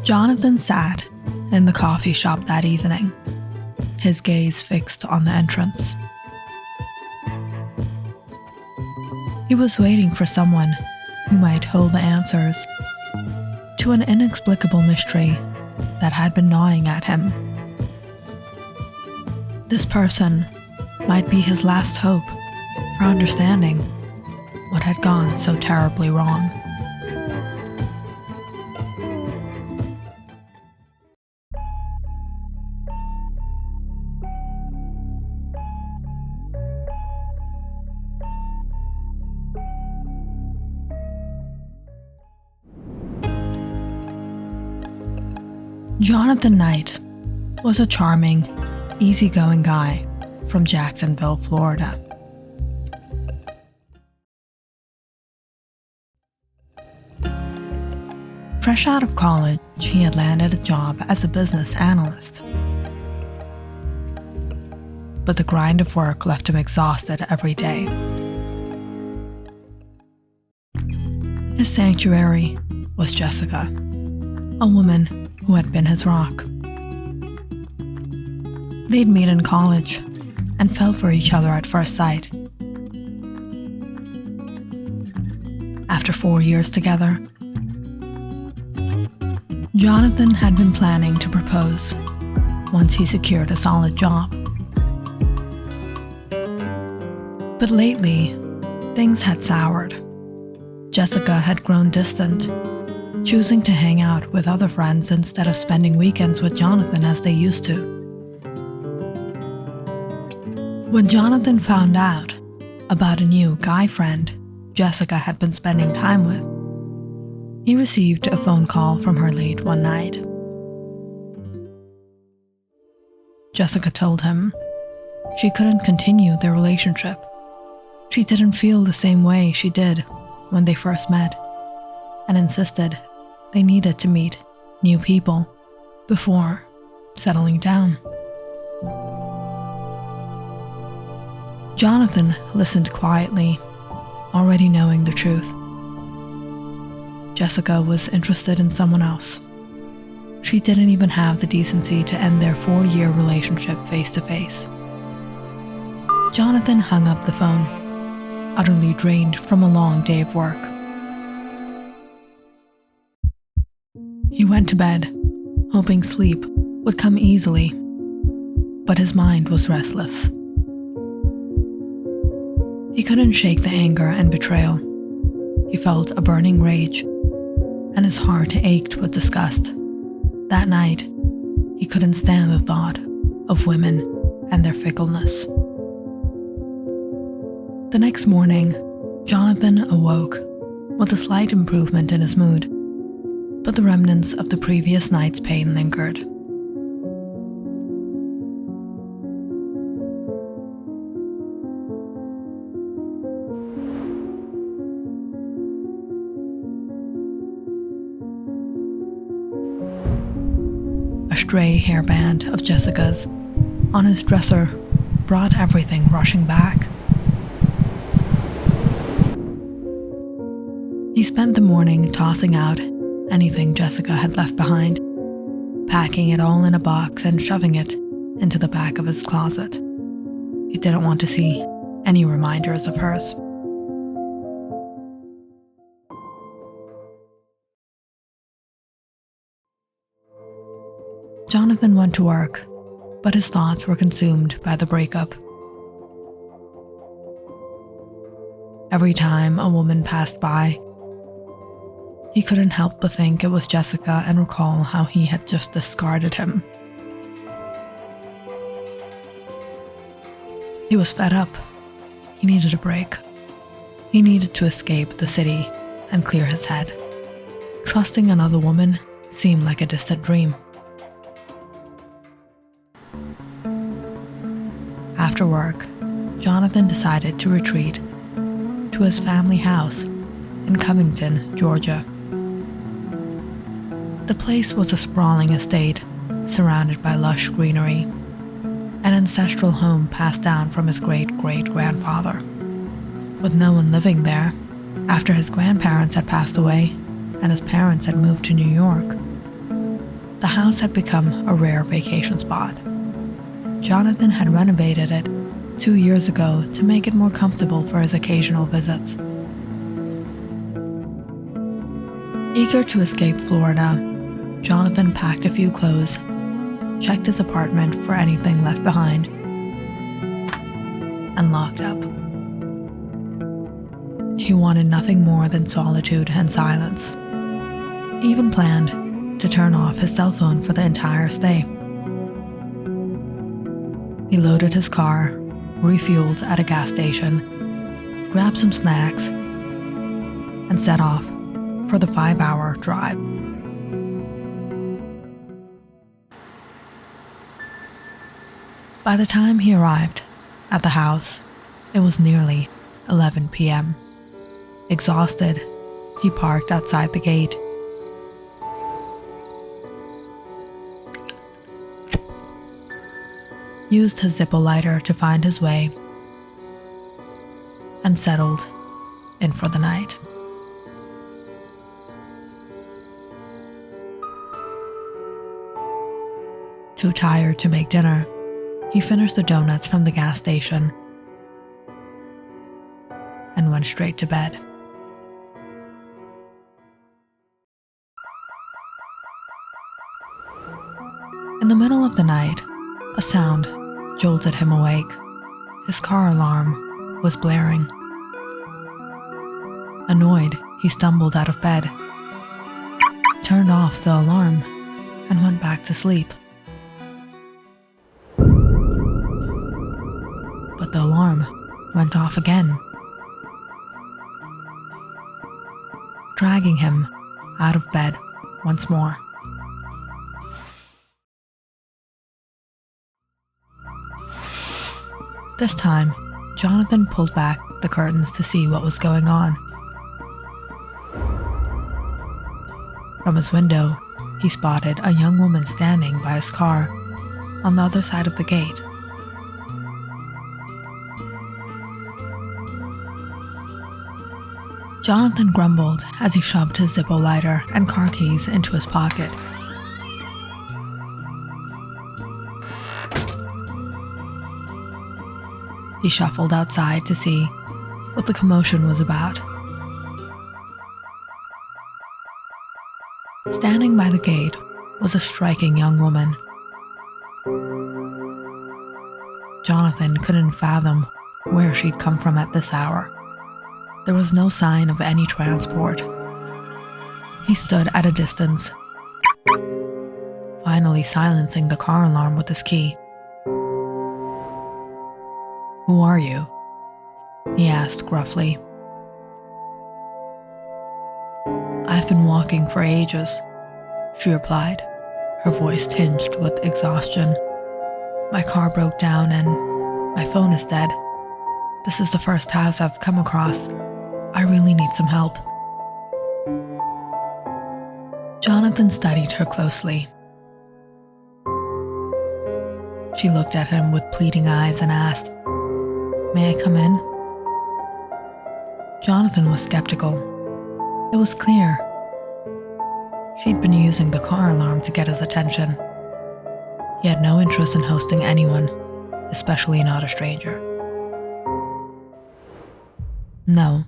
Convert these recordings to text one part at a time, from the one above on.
Jonathan sat in the coffee shop that evening, his gaze fixed on the entrance. He was waiting for someone who might hold the answers to an inexplicable mystery that had been gnawing at him. This person might be his last hope for understanding what had gone so terribly wrong. Jonathan Knight was a charming, easygoing guy from Jacksonville, Florida. Fresh out of college, he had landed a job as a business analyst. But the grind of work left him exhausted every day. His sanctuary was Jessica, a woman who had been his rock. They'd meet in college and fell for each other at first sight. After 4 years together, Jonathan had been planning to propose once he secured a solid job. But lately, things had soured. Jessica had grown distant, choosing to hang out with other friends instead of spending weekends with Jonathan as they used to. When Jonathan found out about a new guy friend Jessica had been spending time with, he received a phone call from her late one night. Jessica told him she couldn't continue their relationship. She didn't feel the same way she did when they first met, and insisted they needed to meet new people before settling down. Jonathan listened quietly, already knowing the truth. Jessica was interested in someone else. She didn't even have the decency to end their 4-year relationship face to face. Jonathan hung up the phone, utterly drained from a long day of work. He went to bed, hoping sleep would come easily, but his mind was restless. He couldn't shake the anger and betrayal. He felt a burning rage, and his heart ached with disgust. That night, he couldn't stand the thought of women and their fickleness. The next morning, Jonathan awoke with a slight improvement in his mood, but the remnants of the previous night's pain lingered. A stray hairband of Jessica's on his dresser brought everything rushing back. He spent the morning tossing out anything Jessica had left behind, packing it all in a box and shoving it into the back of his closet. He didn't want to see any reminders of hers. Jonathan went to work, but his thoughts were consumed by the breakup. Every time a woman passed by, he couldn't help but think it was Jessica and recall how he had just discarded him. He was fed up. He needed a break. He needed to escape the city and clear his head. Trusting another woman seemed like a distant dream. After work, Jonathan decided to retreat to his family house in Covington, Georgia. The place was a sprawling estate surrounded by lush greenery, an ancestral home passed down from his great-great-grandfather. With no one living there, after his grandparents had passed away and his parents had moved to New York, The house had become a rare vacation spot. Jonathan had renovated it 2 years ago to make it more comfortable for his occasional visits. Eager to escape Florida, Jonathan packed a few clothes, checked his apartment for anything left behind, and locked up. He wanted nothing more than solitude and silence. He even planned to turn off his cell phone for the entire stay. He loaded his car, refueled at a gas station, grabbed some snacks, and set off for the 5-hour drive. By the time he arrived at the house, it was nearly 11 p.m. Exhausted, he parked outside the gate. Used his Zippo lighter to find his way, and settled in for the night. Too tired to make dinner, he finished the donuts from the gas station and went straight to bed. In the middle of the night, a sound jolted him awake. His car alarm was blaring. Annoyed, he stumbled out of bed, turned off the alarm, and went back to sleep. But the alarm went off again, dragging him out of bed once more. This time, Jonathan pulled back the curtains to see what was going on. From his window, he spotted a young woman standing by his car on the other side of the gate. Jonathan grumbled as he shoved his Zippo lighter and car keys into his pocket. He shuffled outside to see what the commotion was about. Standing by the gate was a striking young woman. Jonathan couldn't fathom where she'd come from at this hour. There was no sign of any transport. He stood at a distance, finally silencing the car alarm with his key. "Who are you?" he asked gruffly. "I've been walking for ages," she replied, her voice tinged with exhaustion. "My car broke down and my phone is dead. This is the first house I've come across. I really need some help." Jonathan studied her closely. She looked at him with pleading eyes and asked, "May I come in?" Jonathan was skeptical. It was clear she'd been using the car alarm to get his attention. He had no interest in hosting anyone, especially not a stranger. "No,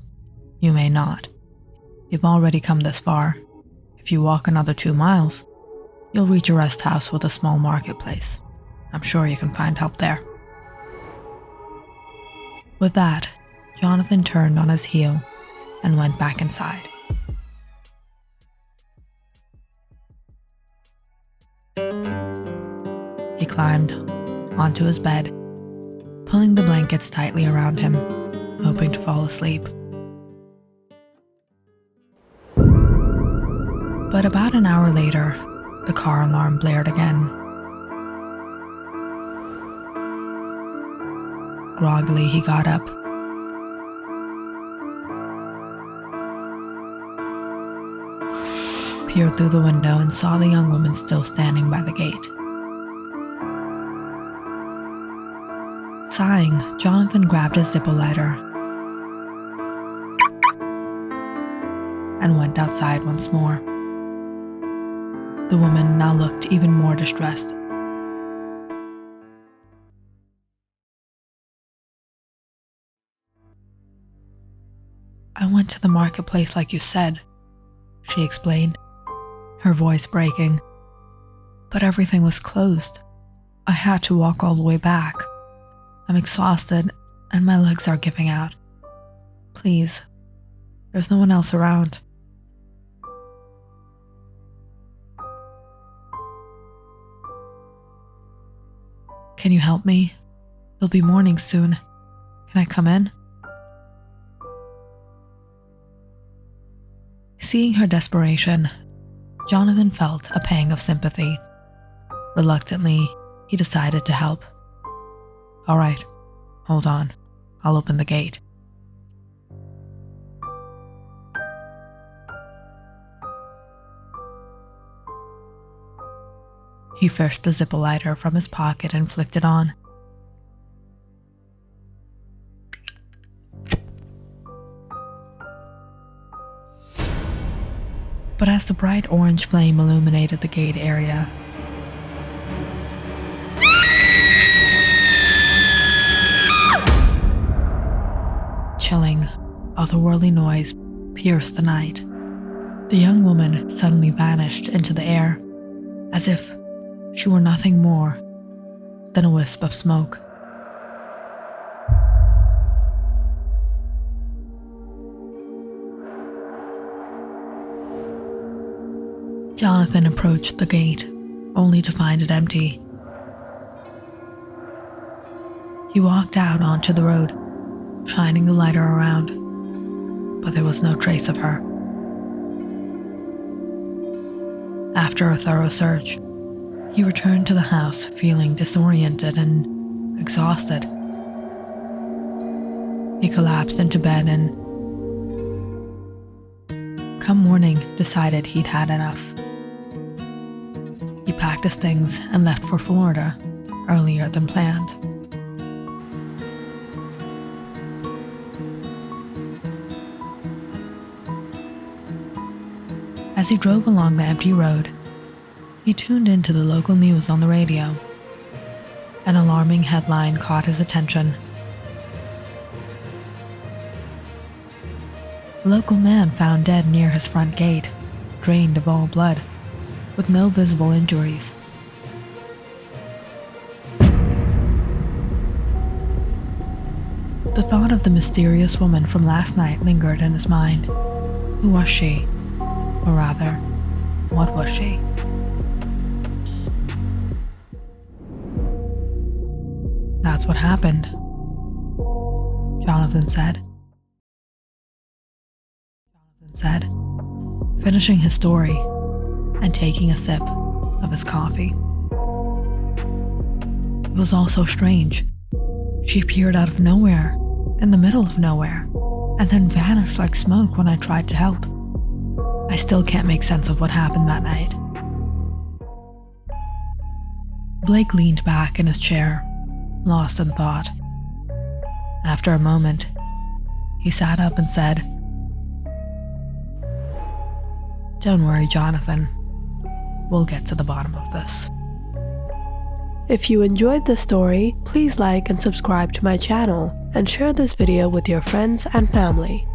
you may not. You've already come this far. If you walk another 2 miles, you'll reach a rest house with a small marketplace. I'm sure you can find help there." With that, Jonathan turned on his heel and went back inside. He climbed onto his bed, pulling the blankets tightly around him, hoping to fall asleep. But about an hour later, the car alarm blared again. Groggily, he got up. Peered through the window and saw the young woman still standing by the gate. Sighing, Jonathan grabbed his Zippo lighter and went outside once more. The woman now looked even more distressed. "I went to the marketplace like you said," she explained, her voice breaking. "But everything was closed. I had to walk all the way back. I'm exhausted and my legs are giving out. Please, there's no one else around." "Can you help me? It'll be morning soon. Can I come in?" Seeing her desperation, Jonathan felt a pang of sympathy. Reluctantly, he decided to help. "All right, hold on. I'll open the gate." He fished the Zippo lighter from his pocket and flicked it on. But as the bright orange flame illuminated the gate area, chilling, otherworldly noise pierced the night. The young woman suddenly vanished into the air, as if she were nothing more than a wisp of smoke. Jonathan approached the gate, only to find it empty. He walked out onto the road, shining the lighter around, but there was no trace of her. After a thorough search, he returned to the house feeling disoriented and exhausted. He collapsed into bed and, come morning, decided he'd had enough. He packed his things and left for Florida earlier than planned. As he drove along the empty road, he tuned into the local news on the radio. An alarming headline caught his attention. A local man found dead near his front gate, drained of all blood, with no visible injuries. The thought of the mysterious woman from last night lingered in his mind. Who was she? Or rather, what was she? "That's what happened," Jonathan said, finishing his story and taking a sip of his coffee. It was all so strange. She appeared out of nowhere, in the middle of nowhere, and then vanished like smoke when I tried to help. I still can't make sense of what happened that night. Blake leaned back in his chair, lost in thought. After a moment, he sat up and said, "Don't worry, Jonathan. We'll get to the bottom of this." If you enjoyed this story, please like and subscribe to my channel and share this video with your friends and family.